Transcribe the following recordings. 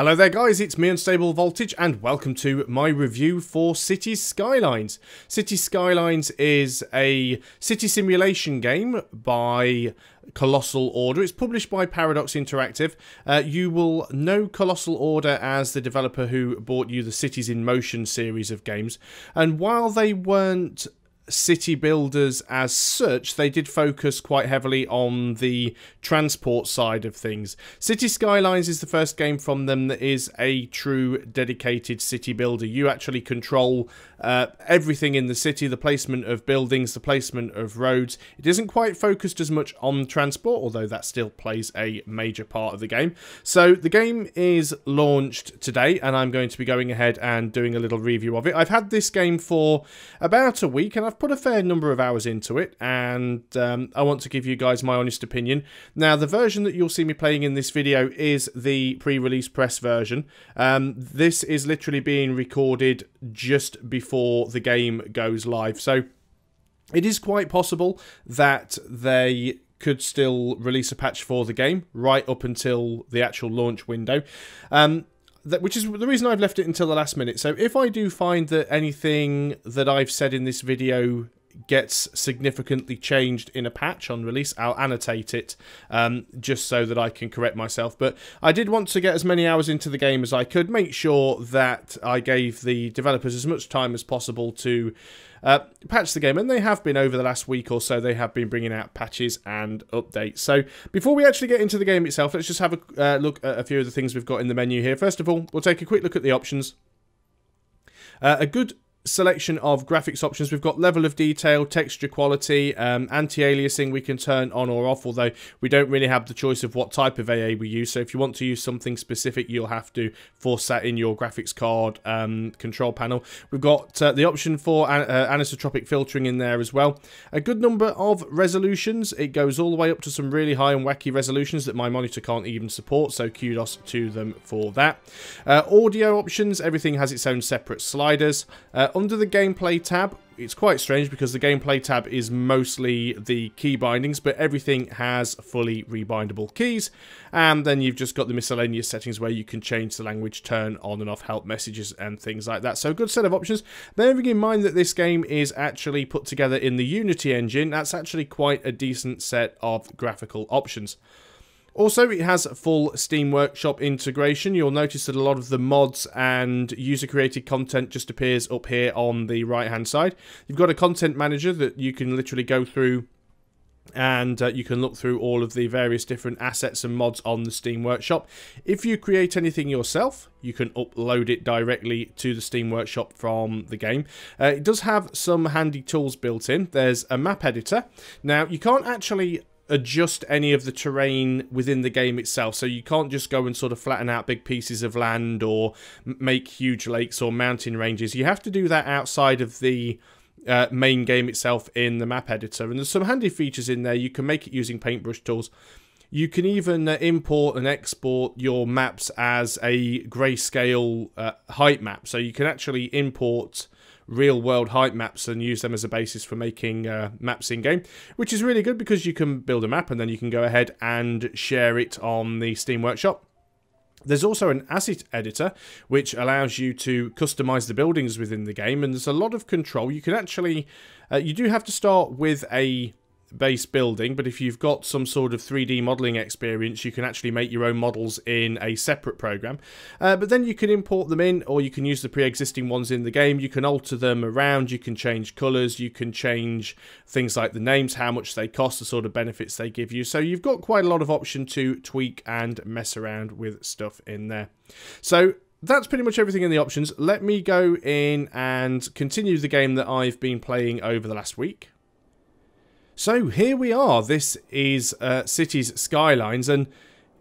Hello there guys, it's me Unstable Voltage and welcome to my review for Cities Skylines. Cities Skylines is a city simulation game by Colossal Order. It's published by Paradox Interactive. You will know Colossal Order as the developer who brought you the Cities in Motion series of games. And while they weren't city builders as such, they did focus quite heavily on the transport side of things. City Skylines is the first game from them that is a true dedicated city builder. You actually control everything in the city, the placement of buildings, the placement of roads. It isn't quite focused as much on transport, although that still plays a major part of the game. So the game is launched today and I'm going to be going ahead and doing a little review of it. I've had this game for about a week and I've put a fair number of hours into it, and I want to give you guys my honest opinion. Now, the version that you'll see me playing in this video is the pre-release press version. This is literally being recorded just before the game goes live, so it is quite possible that they could still release a patch for the game right up until the actual launch window. Which is the reason I've left it until the last minute. So if I do find that anything that I've said in this video gets significantly changed in a patch on release, I'll annotate it just so that I can correct myself. But I did want to get as many hours into the game as I could, make sure that I gave the developers as much time as possible to patch the game, and they have been over the last week or so. They have been bringing out patches and updates. So before we actually get into the game itself, let's just have a look at a few of the things we've got in the menu here. First of all, we'll take a quick look at the options. A good selection of graphics options. We've got level of detail, texture quality, anti-aliasing we can turn on or off, although we don't really have the choice of what type of AA we use. So if you want to use something specific, you'll have to force that in your graphics card control panel. We've got the option for anisotropic filtering in there as well. A good number of resolutions. It goes all the way up to some really high and wacky resolutions that my monitor can't even support, so kudos to them for that. Audio options, everything has its own separate sliders. Under the gameplay tab, it's quite strange because the gameplay tab is mostly the key bindings, but everything has fully rebindable keys. And then you've just got the miscellaneous settings where you can change the language, turn on and off help messages and things like that. So a good set of options. Bearing in mind that this game is actually put together in the Unity engine, that's actually quite a decent set of graphical options. Also, it has full Steam Workshop integration. You'll notice that a lot of the mods and user-created content just appears up here on the right-hand side. You've got a content manager that you can literally go through, and you can look through all of the various different assets and mods on the Steam Workshop. If you create anything yourself, you can upload it directly to the Steam Workshop from the game. It does have some handy tools built in. There's a map editor. Now, you can't actually adjust any of the terrain within the game itself, so you can't just go and sort of flatten out big pieces of land or make huge lakes or mountain ranges. You have to do that outside of the main game itself in the map editor, and there's some handy features in there. You can make it using paintbrush tools. You can even import and export your maps as a grayscale height map, so you can actually import real-world height maps and use them as a basis for making maps in-game, which is really good because you can build a map and then you can go ahead and share it on the Steam Workshop. There's also an asset editor, which allows you to customize the buildings within the game, and there's a lot of control. You can actually, you do have to start with a base building, but if you've got some sort of 3D modeling experience, you can actually make your own models in a separate program. But then you can import them in, or you can use the pre-existing ones in the game. You can alter them around, you can change colors, you can change things like the names, how much they cost, the sort of benefits they give you. So you've got quite a lot of option to tweak and mess around with stuff in there. So that's pretty much everything in the options. Let me go in and continue the game that I've been playing over the last week. So here we are. This is Cities Skylines, and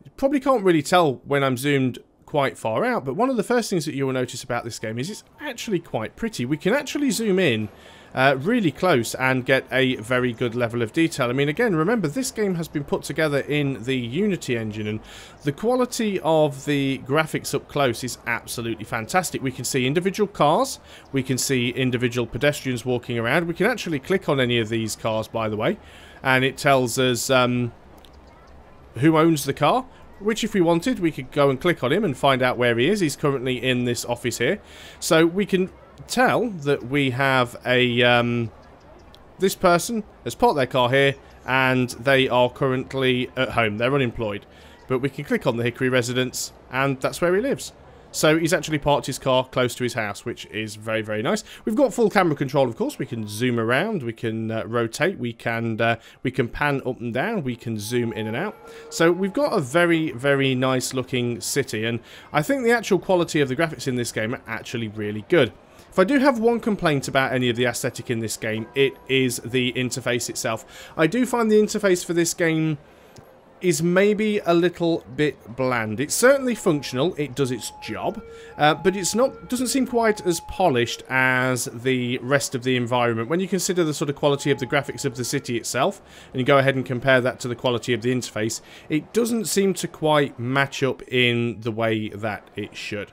you probably can't really tell when I'm zoomed quite far out, but one of the first things that you will notice about this game is it's actually quite pretty. We can actually zoom in really close and get a very good level of detail. I mean, again, remember, this game has been put together in the Unity engine, and the quality of the graphics up close is absolutely fantastic. We can see individual cars, we can see individual pedestrians walking around. We can actually click on any of these cars, by the way, and it tells us who owns the car. which if we wanted, we could go and click on him and find out where he is. He's currently in this office here. So we can tell that we have a... this person has parked their car here, and they are currently at home. They're unemployed. But we can click on the Hickory residence, and that's where he lives. So he's actually parked his car close to his house, which is very, very nice. We've got full camera control, of course. We can zoom around, we can rotate, we can pan up and down, we can zoom in and out. So we've got a very, very nice looking city, and I think the actual quality of the graphics in this game are actually really good. If I do have one complaint about any of the aesthetic in this game, it is the interface itself. I do find the interface for this game is maybe a little bit bland. It's certainly functional, it does its job, but it's not, doesn't seem quite as polished as the rest of the environment. When you consider the sort of quality of the graphics of the city itself, and you go ahead and compare that to the quality of the interface, it doesn't seem to quite match up in the way that it should.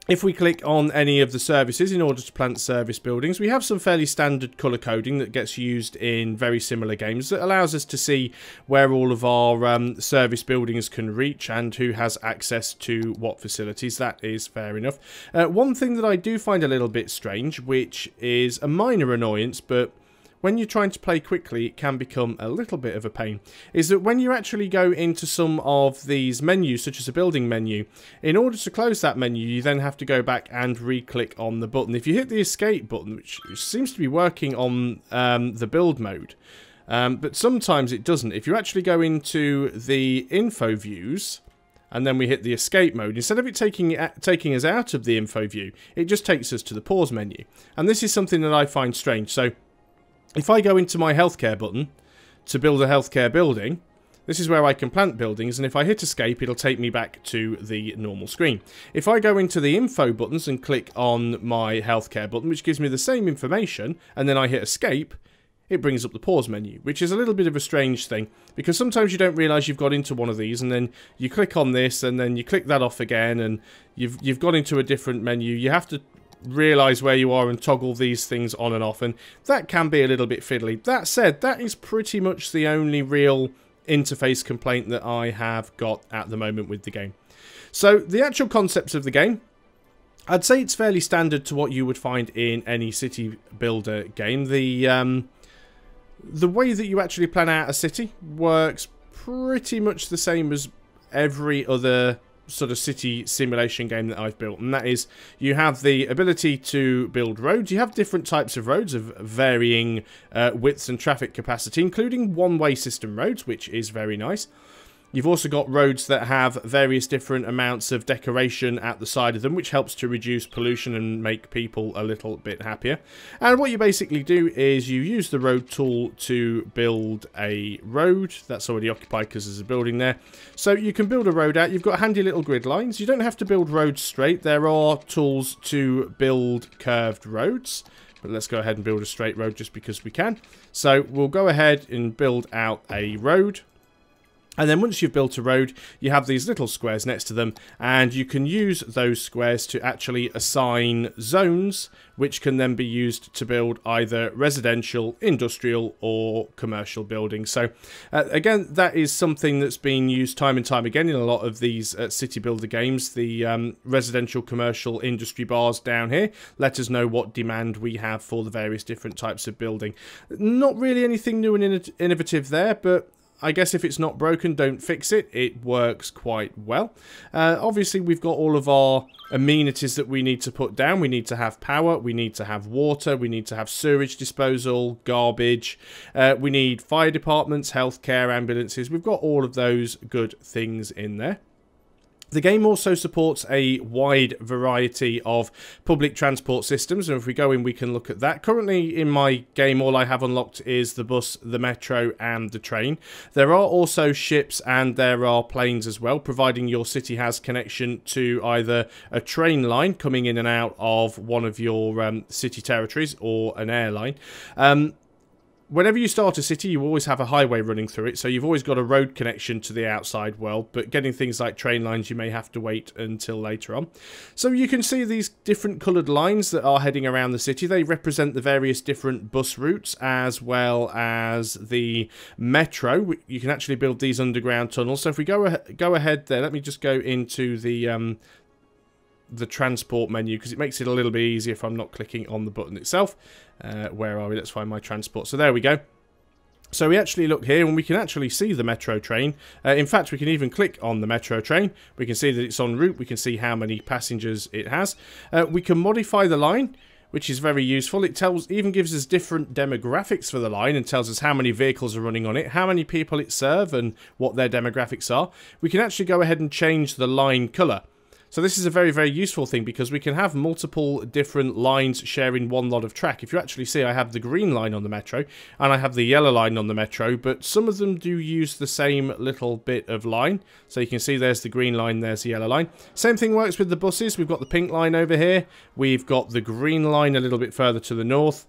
If we click on any of the services in order to plant service buildings, we have some fairly standard colour coding that gets used in very similar games that allows us to see where all of our service buildings can reach and who has access to what facilities. That is fair enough. One thing that I do find a little bit strange, which is a minor annoyance, but when you're trying to play quickly, it can become a little bit of a pain, is that when you actually go into some of these menus, such as a building menu, in order to close that menu, you then have to go back and re-click on the button. If you hit the escape button, which seems to be working on the build mode, but sometimes it doesn't. If you actually go into the info views, and then we hit the escape mode, instead of it taking us out of the info view, it just takes us to the pause menu. And this is something that I find strange. So if I go into my healthcare button to build a healthcare building, this is where I can plant buildings, and if I hit escape, it'll take me back to the normal screen. If I go into the info buttons and click on my healthcare button, which gives me the same information, and then I hit escape, it brings up the pause menu, which is a little bit of a strange thing, because sometimes you don't realise you've got into one of these, and then you click on this, and then you click that off again, and you've got into a different menu. You have to realise where you are and toggle these things on and off, and that can be a little bit fiddly. That said, that is pretty much the only real interface complaint that I have got at the moment with the game. So the actual concepts of the game, I'd say it's fairly standard to what you would find in any city builder game. The way that you actually plan out a city works pretty much the same as every other sort of city simulation game that I've built, and that is you have the ability to build roads. You have different types of roads of varying widths and traffic capacity, including one-way system roads, which is very nice. You've also got roads that have various different amounts of decoration at the side of them, which helps to reduce pollution and make people a little bit happier. And what you basically do is you use the road tool to build a road. That's already occupied because there's a building there. So you can build a road out. You've got handy little grid lines. You don't have to build roads straight. There are tools to build curved roads. But let's go ahead and build a straight road just because we can. So we'll go ahead and build out a road. And then once you've built a road, you have these little squares next to them, and you can use those squares to actually assign zones, which can then be used to build either residential, industrial, or commercial buildings. So, again, that is something that's been used time and time again in a lot of these city builder games. The residential, commercial, industry bars down here let us know what demand we have for the various different types of building. Not really anything new and innovative there, but I guess if it's not broken, don't fix it. It works quite well. Obviously, we've got all of our amenities that we need to put down. We need to have power, we need to have water, we need to have sewage disposal, garbage. We need fire departments, healthcare, ambulances. We've got all of those good things in there. The game also supports a wide variety of public transport systems, and if we go in, we can look at that. Currently, in my game, all I have unlocked is the bus, the metro, and the train. There are also ships and there are planes as well, providing your city has connection to either a train line coming in and out of one of your city territories or an airline. whenever you start a city, you always have a highway running through it, so you've always got a road connection to the outside world, but getting things like train lines, you may have to wait until later on. So you can see these different coloured lines that are heading around the city. They represent the various different bus routes, as well as the metro. You can actually build these underground tunnels. So if we go ahead there, let me just go into the transport menu, because it makes it a little bit easier if I'm not clicking on the button itself. Where are we? Let's find my transport. So there we go. So we actually look here and we can actually see the metro train. In fact, we can even click on the metro train. We can see that it's en route. We can see how many passengers it has. We can modify the line, which is very useful. It even gives us different demographics for the line and tells us how many vehicles are running on it, how many people it serves, and what their demographics are. We can actually go ahead and change the line colour. So this is a very, very useful thing, because we can have multiple different lines sharing one lot of track. If you actually see, I have the green line on the metro and I have the yellow line on the metro, but some of them do use the same little bit of line. So you can see there's the green line, there's the yellow line. Same thing works with the buses. We've got the pink line over here. We've got the green line a little bit further to the north,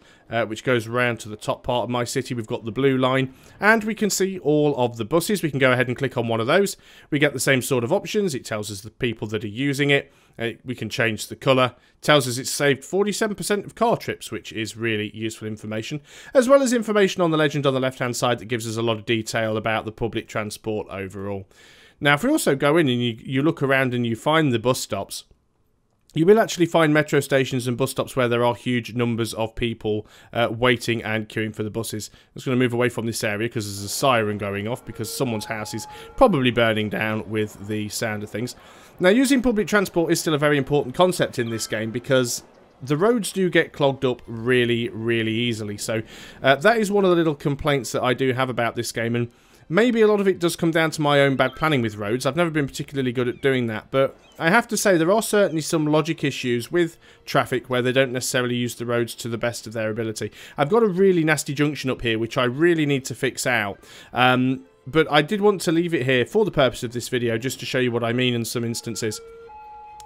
which goes around to the top part of my city. We've got the blue line, and we can see all of the buses. We can go ahead and click on one of those. We get the same sort of options. It tells us the people that are using it. We can change the colour. Tells us it's saved 47% of car trips, which is really useful information, as well as information on the legend on the left-hand side that gives us a lot of detail about the public transport overall. Now, if we also go in and you look around and you find the bus stops, you will actually find metro stations and bus stops where there are huge numbers of people waiting and queuing for the buses. I'm just going to move away from this area because there's a siren going off, because someone's house is probably burning down with the sound of things. Now, using public transport is still a very important concept in this game, because the roads do get clogged up really, really easily. So that is one of the little complaints that I do have about this game, and maybe a lot of it does come down to my own bad planning with roads. I've never been particularly good at doing that, but I have to say there are certainly some logic issues with traffic where they don't necessarily use the roads to the best of their ability. I've got a really nasty junction up here, which I really need to fix out. But I did want to leave it here for the purpose of this video, just to show you what I mean in some instances.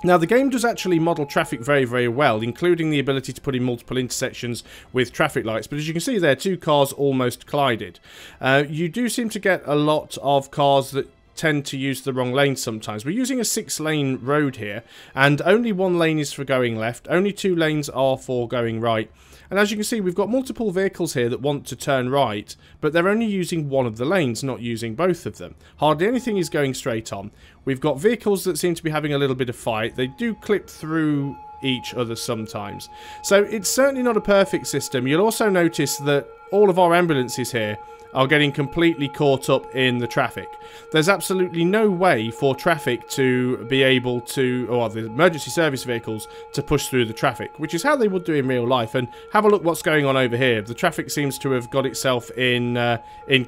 Now, the game does actually model traffic very, very well, including the ability to put in multiple intersections with traffic lights. But as you can see there, two cars almost collided. You do seem to get a lot of cars that tend to use the wrong lane sometimes. We're using a 6-lane road here, and only one lane is for going left. Only 2 lanes are for going right. And as you can see, we've got multiple vehicles here that want to turn right, but they're only using one of the lanes, not using both of them. Hardly anything is going straight on. We've got vehicles that seem to be having a little bit of fight. They do clip through each other sometimes. So it's certainly not a perfect system. You'll also notice that all of our ambulances here are getting completely caught up in the traffic. There's absolutely no way for traffic to be able to, or the emergency service vehicles to push through the traffic, which is how they would do in real life. And have a look what's going on over here. The traffic seems to have got itself in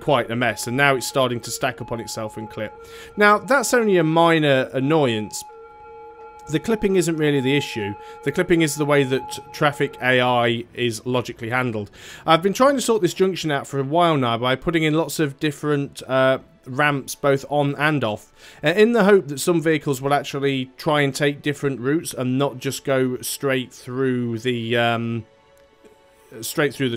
quite a mess, and now it's starting to stack up on itself and clip. Now, that's only a minor annoyance. The clipping isn't really the issue. The clipping is the way that traffic AI is logically handled. I've been trying to sort this junction out for a while now by putting in lots of different ramps both on and off, in the hope that some vehicles will actually try and take different routes and not just go straight through the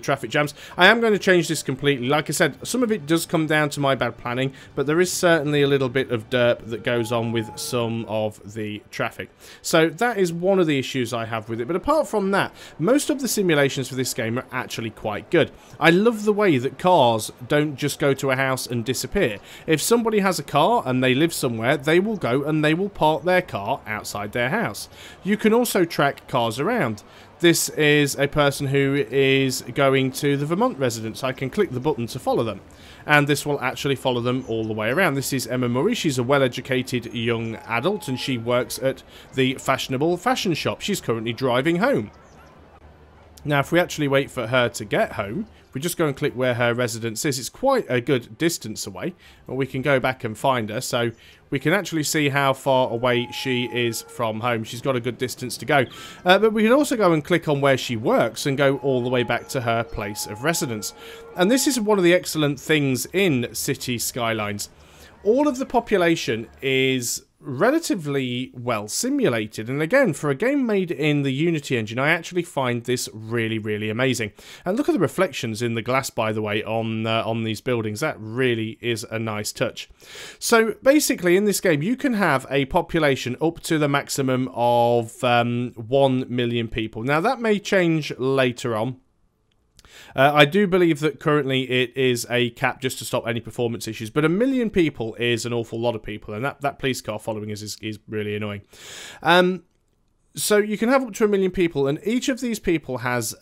traffic jams. I am going to change this completely. Like I said, some of it does come down to my bad planning, but there is certainly a little bit of derp that goes on with some of the traffic. So that is one of the issues I have with it. But apart from that, most of the simulations for this game are actually quite good. I love the way that cars don't just go to a house and disappear. If somebody has a car and they live somewhere, they will go and they will park their car outside their house. You can also track cars around. This is a person who is going to the Vermont residence. I can click the button to follow them, and this will actually follow them all the way around. This is Emma Murray. She's a well-educated young adult, and she works at the fashionable fashion shop. She's currently driving home. Now, if we actually wait for her to get home, if we just go and click where her residence is, it's quite a good distance away, but we can go back and find her, so we can actually see how far away she is from home. She's got a good distance to go. But we can also go and click on where she works and go all the way back to her place of residence. And this is one of the excellent things in City Skylines. All of the population is relatively well simulated, and again, for a game made in the Unity engine, I actually find this really, really amazing. And look at the reflections in the glass, by the way, on these buildings. That really is a nice touch. So basically, in this game, you can have a population up to the maximum of 1 million people. Now, that may change later on. I do believe that currently it is a cap just to stop any performance issues, but 1 million people is an awful lot of people, and that police car following us is really annoying. So you can have up to 1 million people, and each of these people has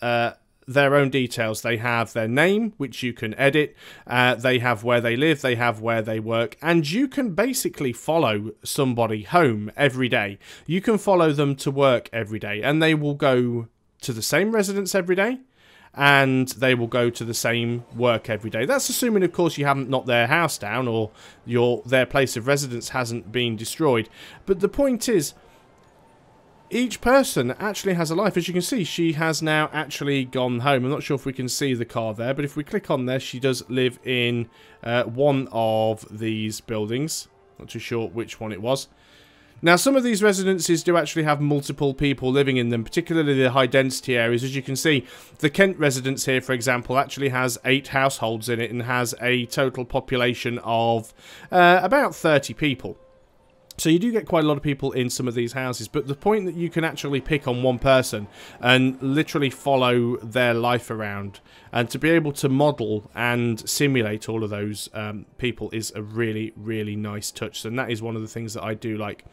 their own details. They have their name, which you can edit, they have where they live, they have where they work, and you can basically follow somebody home every day. You can follow them to work every day, and they will go to the same residence every day, and they will go to the same work every day. That's assuming, of course, you haven't knocked their house down or their place of residence hasn't been destroyed. But the point is, each person actually has a life. As you can see, she has now actually gone home. I'm not sure if we can see the car there, but if we click on there, she does live in one of these buildings. Not too sure which one it was. Now, some of these residences do actually have multiple people living in them, particularly the high-density areas. As you can see, the Kent residence here, for example, actually has 8 households in it and has a total population of about 30 people. So you do get quite a lot of people in some of these houses, but the point that you can actually pick on one person and literally follow their life around, and to be able to model and simulate all of those people is a really, really nice touch, and that is one of the things that I do like.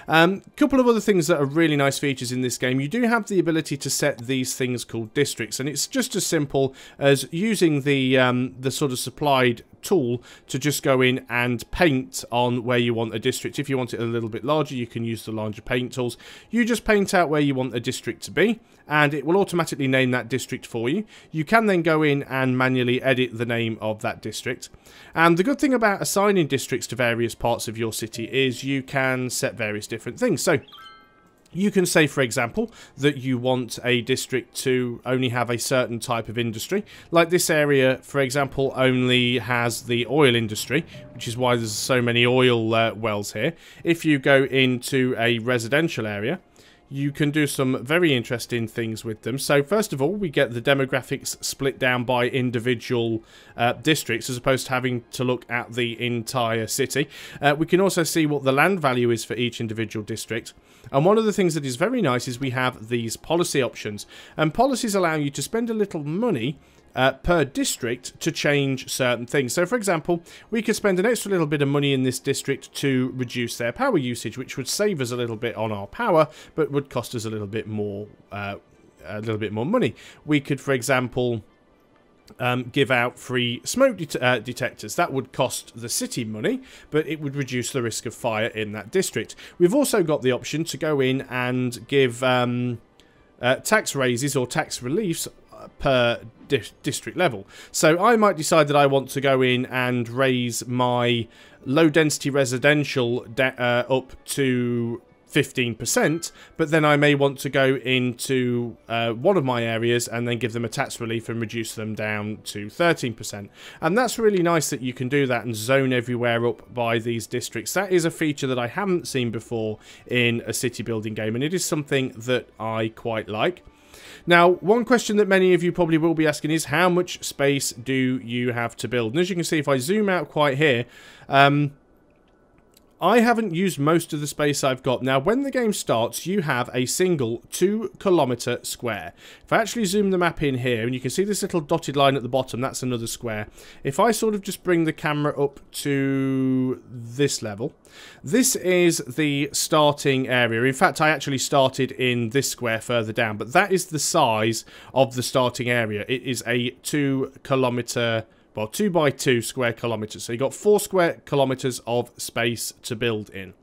A couple of other things that are really nice features in this game. You do have the ability to set these things called districts, and it's just as simple as using the sort of supplied tool to just go in and paint on where you want a district. If you want it a little bit larger, you can use the larger paint tools. You just paint out where you want a district to be, and it will automatically name that district for you. You can then go in and manually edit the name of that district. And the good thing about assigning districts to various parts of your city is you can set various different things. So you can say, for example, that you want a district to only have a certain type of industry. Like this area, for example, only has the oil industry, which is why there's so many oil wells here. If you go into a residential area, you can do some very interesting things with them. So first of all, we get the demographics split down by individual districts, as opposed to having to look at the entire city. We can also see what the land value is for each individual district. And one of the things that is very nice is we have these policy options. And policies allow you to spend a little money per district to change certain things. So, for example, we could spend an extra little bit of money in this district to reduce their power usage, which would save us a little bit on our power, but would cost us a little bit more money. We could, for example, give out free smoke detectors. That would cost the city money, but it would reduce the risk of fire in that district. We've also got the option to go in and give tax raises or tax reliefs per district level. So I might decide that I want to go in and raise my low density residential up to 15%, but then I may want to go into one of my areas and then give them a tax relief and reduce them down to 13%. And that's really nice that you can do that and zone everywhere up by these districts. That is a feature that I haven't seen before in a city building game, and it is something that I quite like. Now, one question that many of you probably will be asking is, how much space do you have to build? And as you can see, if I zoom out quite here, I haven't used most of the space I've got. Now, when the game starts, you have a single 2-kilometre square. If I actually zoom the map in here, and you can see this little dotted line at the bottom, that's another square. If I sort of just bring the camera up to this level, this is the starting area. In fact, I actually started in this square further down, but that is the size of the starting area. It is a 2-kilometre, well, 2 by 2 square kilometres. So you've got 4 square kilometres of space to build in.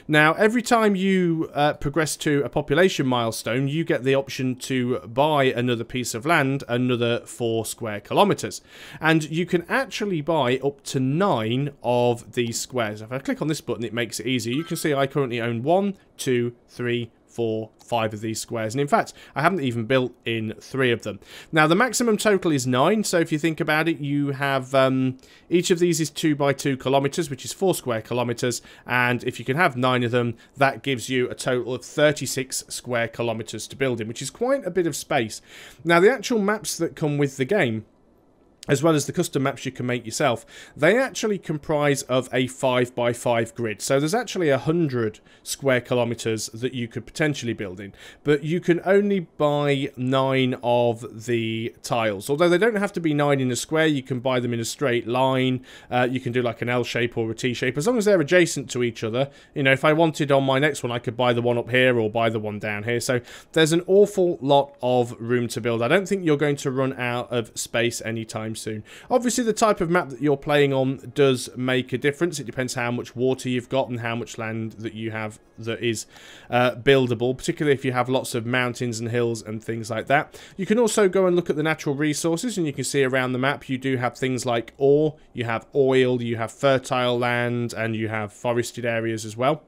Now, every time you progress to a population milestone, you get the option to buy another piece of land, another 4 square kilometres. And you can actually buy up to 9 of these squares. If I click on this button, it makes it easier. You can see I currently own 1, 2, 3, for 5 of these squares. And in fact, I haven't even built in 3 of them. Now, the maximum total is 9. So if you think about it, you have each of these is 2 by 2 kilometers, which is 4 square kilometers. And if you can have 9 of them, that gives you a total of 36 square kilometers to build in, which is quite a bit of space. Now, the actual maps that come with the game, as well as the custom maps you can make yourself, they actually comprise of a 5 by 5 grid. So there's actually 100 square kilometers that you could potentially build in, but you can only buy 9 of the tiles. Although they don't have to be 9 in a square, you can buy them in a straight line. You can do like an L shape or a T shape, as long as they're adjacent to each other. You know, if I wanted on my next one, I could buy the one up here or buy the one down here. So there's an awful lot of room to build. I don't think you're going to run out of space anytime soon. Obviously, the type of map that you're playing on does make a difference. It depends how much water you've got and how much land that you have that is buildable, particularly if you have lots of mountains and hills and things like that. You can also go and look at the natural resources, and you can see around the map you do have things like ore, you have oil, you have fertile land, and you have forested areas as well.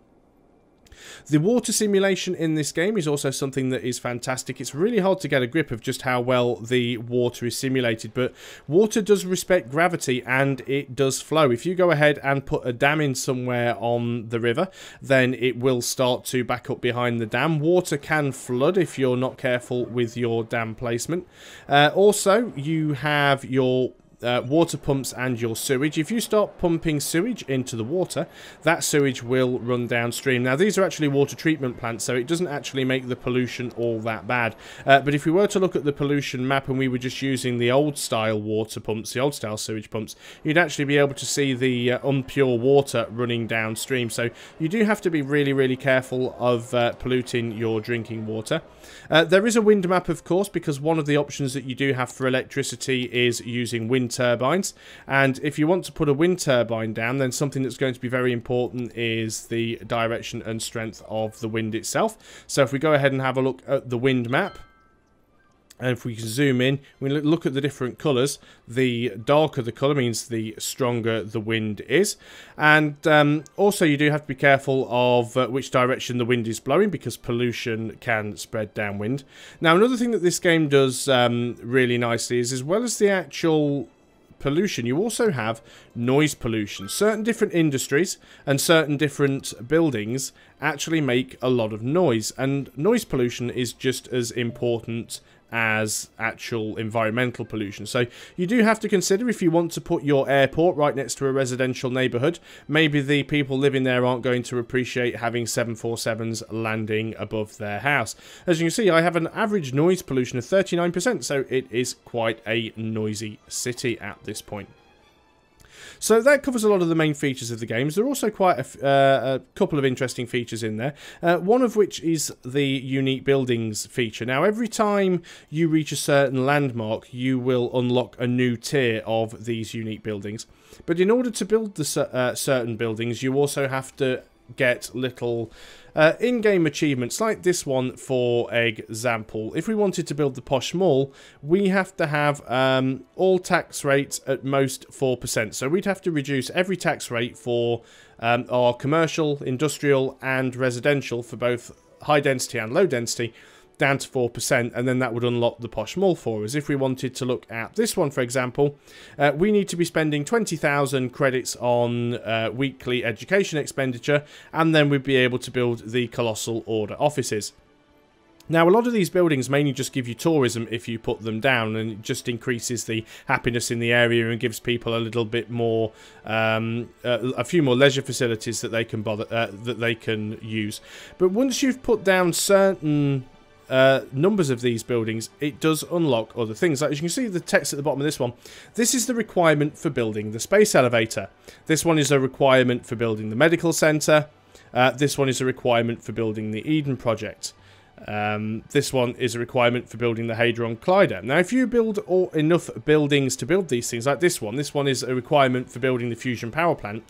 The water simulation in this game is also something that is fantastic. It's really hard to get a grip of just how well the water is simulated, but water does respect gravity and it does flow. If you go ahead and put a dam in somewhere on the river, then it will start to back up behind the dam. Water can flood if you're not careful with your dam placement. Also, you have your water pumps and your sewage. If you start pumping sewage into the water, that sewage will run downstream. Now, these are actually water treatment plants, so it doesn't actually make the pollution all that bad. But if we were to look at the pollution map and we were just using the old style water pumps, the old style sewage pumps, you'd actually be able to see the unpure water running downstream. So you do have to be really, really careful of polluting your drinking water. There is a wind map, of course, because one of the options that you do have for electricity is using wind turbines. And if you want to put a wind turbine down, then something that's going to be very important is the direction and strength of the wind itself. So if we go ahead and have a look at the wind map, and if we can zoom in, we look at the different colours. The darker the colour means the stronger the wind is. And also you do have to be careful of which direction the wind is blowing, because pollution can spread downwind. Now, another thing that this game does really nicely is, as well as the actual pollution, you also have noise pollution. Certain different industries and certain different buildings actually make a lot of noise, and noise pollution is just as important as actual environmental pollution. So you do have to consider, if you want to put your airport right next to a residential neighbourhood, maybe the people living there aren't going to appreciate having 747s landing above their house. As you can see, I have an average noise pollution of 39%, so it is quite a noisy city at this point. So that covers a lot of the main features of the games. There are also quite a couple of interesting features in there, one of which is the unique buildings feature. Now, every time you reach a certain landmark, you will unlock a new tier of these unique buildings. But in order to build the certain buildings, you also have to get little in-game achievements, like this one, for example. If we wanted to build the Posh Mall, we have to have all tax rates at most 4%. So we'd have to reduce every tax rate for our commercial, industrial and residential, for both high density and low density, down to 4%, and then that would unlock the Posh Mall for us. If we wanted to look at this one, for example, we need to be spending 20,000 credits on weekly education expenditure, and then we'd be able to build the Colossal Order offices. Now, a lot of these buildings mainly just give you tourism if you put them down, and it just increases the happiness in the area and gives people a little bit more, a few more leisure facilities that they can use. But once you've put down certain numbers of these buildings, it does unlock other things. Like, as you can see the text at the bottom of this one, this is the requirement for building the space elevator. This one is a requirement for building the medical centre. This one is a requirement for building the Eden project. This one is a requirement for building the Hadron Collider. Now, if you build enough buildings to build these things, like this one is a requirement for building the fusion power plant.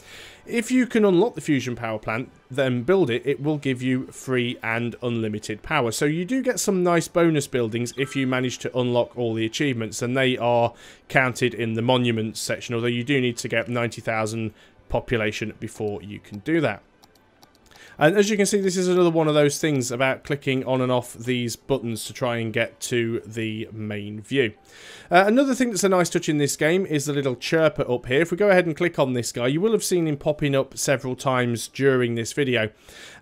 If you can unlock the fusion power plant, then build it, it will give you free and unlimited power. So you do get some nice bonus buildings if you manage to unlock all the achievements, and they are counted in the monuments section, although you do need to get 90,000 population before you can do that. And as you can see, this is another one of those things about clicking on and off these buttons to try and get to the main view. Another thing that's a nice touch in this game is the little chirper up here. If we go ahead and click on this guy, you will have seen him popping up several times during this video.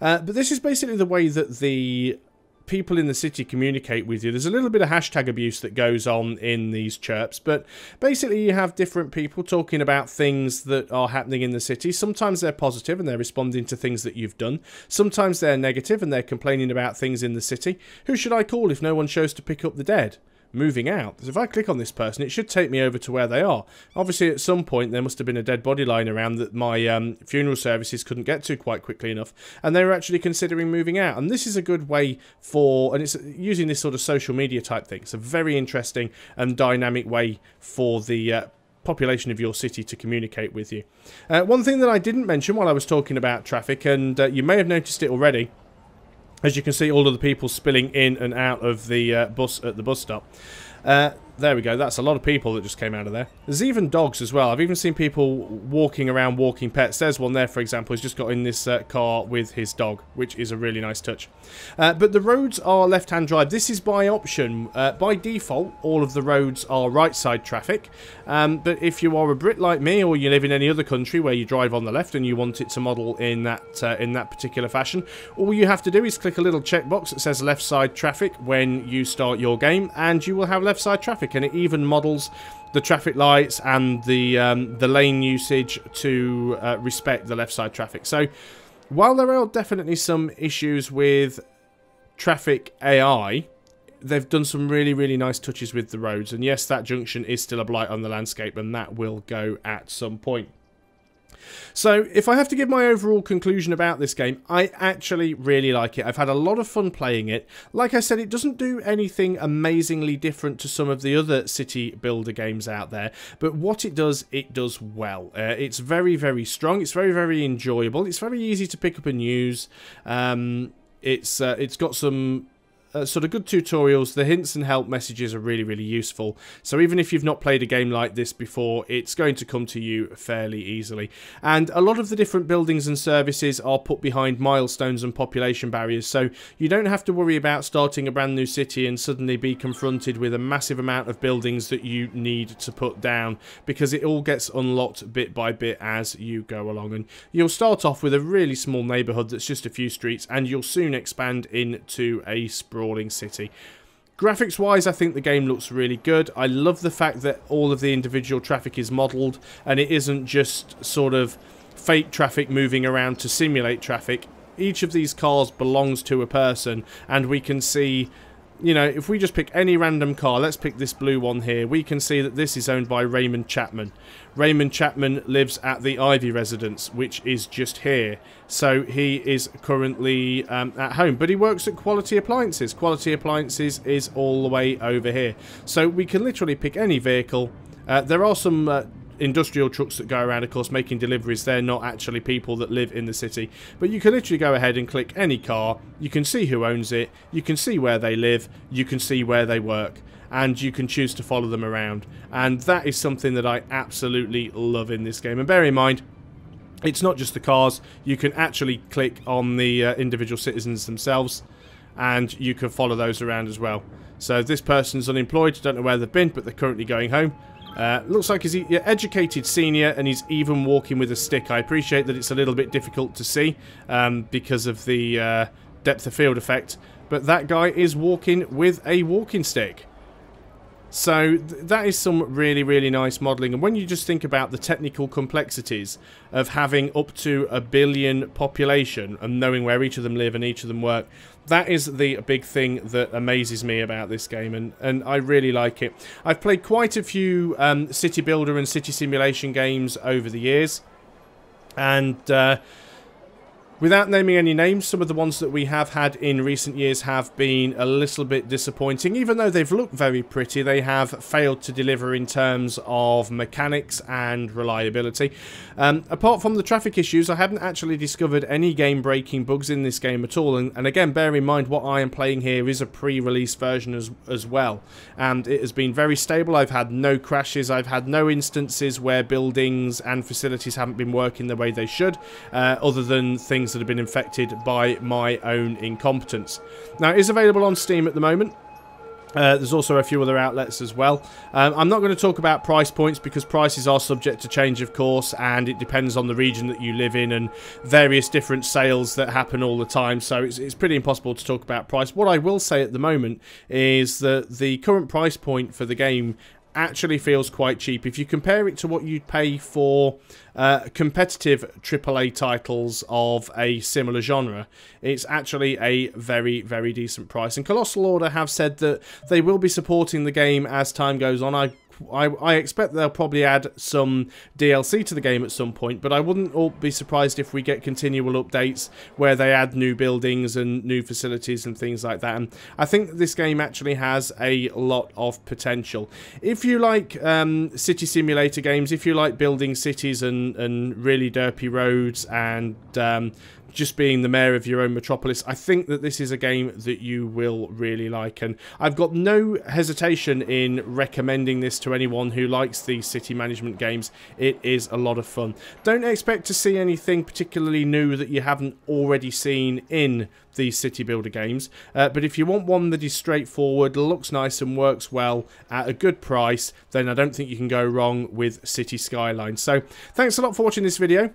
But this is basically the way that the people in the city communicate with you. There's a little bit of hashtag abuse that goes on in these chirps, but basically you have different people talking about things that are happening in the city. Sometimes they're positive and they're responding to things that you've done. Sometimes they're negative and they're complaining about things in the city. Who should I call if no one chose to pick up the dead? Moving out. So if I click on this person, it should take me over to where they are. Obviously, at some point, there must have been a dead body lying around that my funeral services couldn't get to quite quickly enough, and they were actually considering moving out. And this is a good way for, and it's using this sort of social media type thing. It's a very interesting and dynamic way for the population of your city to communicate with you. One thing that I didn't mention while I was talking about traffic, and you may have noticed it already, as you can see, all of the people spilling in and out of the bus at the bus stop. There we go. That's a lot of people that just came out of there. There's even dogs as well. I've even seen people walking around walking pets. There's one there, for example, who's just got in this car with his dog, which is a really nice touch. But the roads are left-hand drive. This is by option. By default, all of the roads are right-side traffic. But if you are a Brit like me, or you live in any other country where you drive on the left and you want it to model in that particular fashion, all you have to do is click a little checkbox that says left-side traffic when you start your game, and you will have left-side traffic. And it even models the traffic lights and the lane usage to respect the left side traffic. So while there are definitely some issues with traffic AI, they've done some really, really nice touches with the roads. And yes, that junction is still a blight on the landscape, and that will go at some point. So, if I have to give my overall conclusion about this game, I actually really like it. I've had a lot of fun playing it. Like I said, it doesn't do anything amazingly different to some of the other city builder games out there, but what it does well. It's very, very strong. It's very, very enjoyable. It's very easy to pick up and use. It's got some sort of good tutorials. The hints and help messages are really, really useful. So even if you've not played a game like this before, it's going to come to you fairly easily. And a lot of the different buildings and services are put behind milestones and population barriers, so you don't have to worry about starting a brand new city and suddenly be confronted with a massive amount of buildings that you need to put down, because it all gets unlocked bit by bit as you go along. And you'll start off with a really small neighbourhood that's just a few streets, and you'll soon expand into a sprawling city. Graphics wise, I think the game looks really good. I love the fact that all of the individual traffic is modelled, and it isn't just sort of fake traffic moving around to simulate traffic. Each of these cars belongs to a person, and we can see, you know, if we just pick any random car, let's pick this blue one here, we can see that this is owned by Raymond Chapman. Raymond Chapman lives at the Ivy residence, which is just here. So he is currently at home, but he works at Quality Appliances. Quality Appliances is all the way over here. So we can literally pick any vehicle. There are some industrial trucks that go around, of course, making deliveries. They're not actually people that live in the city, but you can literally go ahead and click any car. You can see who owns it, you can see where they live, you can see where they work, and you can choose to follow them around. And that is something that I absolutely love in this game. And bear in mind, it's not just the cars. You can actually click on the individual citizens themselves, and you can follow those around as well. So this person's unemployed, don't know where they've been, but they're currently going home. Looks like he's an educated senior, and he's even walking with a stick. I appreciate that it's a little bit difficult to see because of the depth of field effect, but that guy is walking with a walking stick. So that is some really, really nice modelling. And when you just think about the technical complexities of having up to 1 billion population and knowing where each of them live and each of them work, that is the big thing that amazes me about this game, and I really like it. I've played quite a few city builder and city simulation games over the years, and without naming any names, some of the ones that we have had in recent years have been a little bit disappointing. Even though they've looked very pretty, they have failed to deliver in terms of mechanics and reliability. Apart from the traffic issues, I haven't actually discovered any game-breaking bugs in this game at all. And again, bear in mind, what I am playing here is a pre-release version as well. And it has been very stable. I've had no crashes. I've had no instances where buildings and facilities haven't been working the way they should, other than things buildings that have been infected by my own incompetence. Now, it is available on Steam at the moment. There's also a few other outlets as well. I'm not going to talk about price points because prices are subject to change, of course, and it depends on the region that you live in and various different sales that happen all the time, so it's pretty impossible to talk about price. What I will say at the moment is that the current price point for the game actually feels quite cheap. If you compare it to what you'd pay for competitive AAA titles of a similar genre, it's actually a very, very decent price. And Colossal Order have said that they will be supporting the game as time goes on. I expect they'll probably add some DLC to the game at some point, but I wouldn't be surprised if we get continual updates where they add new buildings and new facilities and things like that. And I think this game actually has a lot of potential. If you like city simulator games, if you like building cities and really derpy roads and just being the mayor of your own metropolis, I think that this is a game that you will really like, and I've got no hesitation in recommending this to anyone who likes these city management games. It is a lot of fun. Don't expect to see anything particularly new that you haven't already seen in these city builder games, but if you want one that is straightforward, looks nice and works well at a good price, then I don't think you can go wrong with City Skylines. So thanks a lot for watching this video.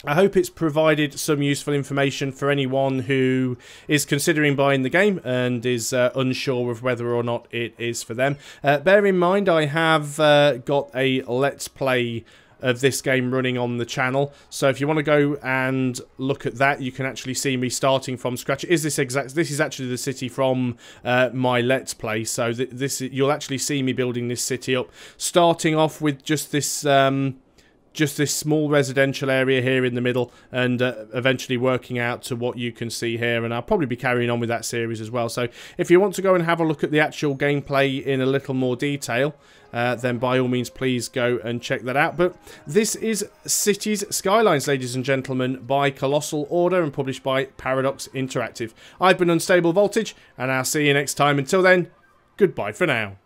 I hope it's provided some useful information for anyone who is considering buying the game and is unsure of whether or not it is for them. Bear in mind, I have got a Let's Play of this game running on the channel, so if you want to go and look at that, you can actually see me starting from scratch. This is actually the city from my Let's Play, so you'll actually see me building this city up, starting off with just this small residential area here in the middle, and eventually working out to what you can see here, and I'll probably be carrying on with that series as well. So if you want to go and have a look at the actual gameplay in a little more detail, then by all means please go and check that out. But this is Cities Skylines, ladies and gentlemen, by Colossal Order and published by Paradox Interactive. I've been Unstable Voltage, and I'll see you next time. Until then, goodbye for now.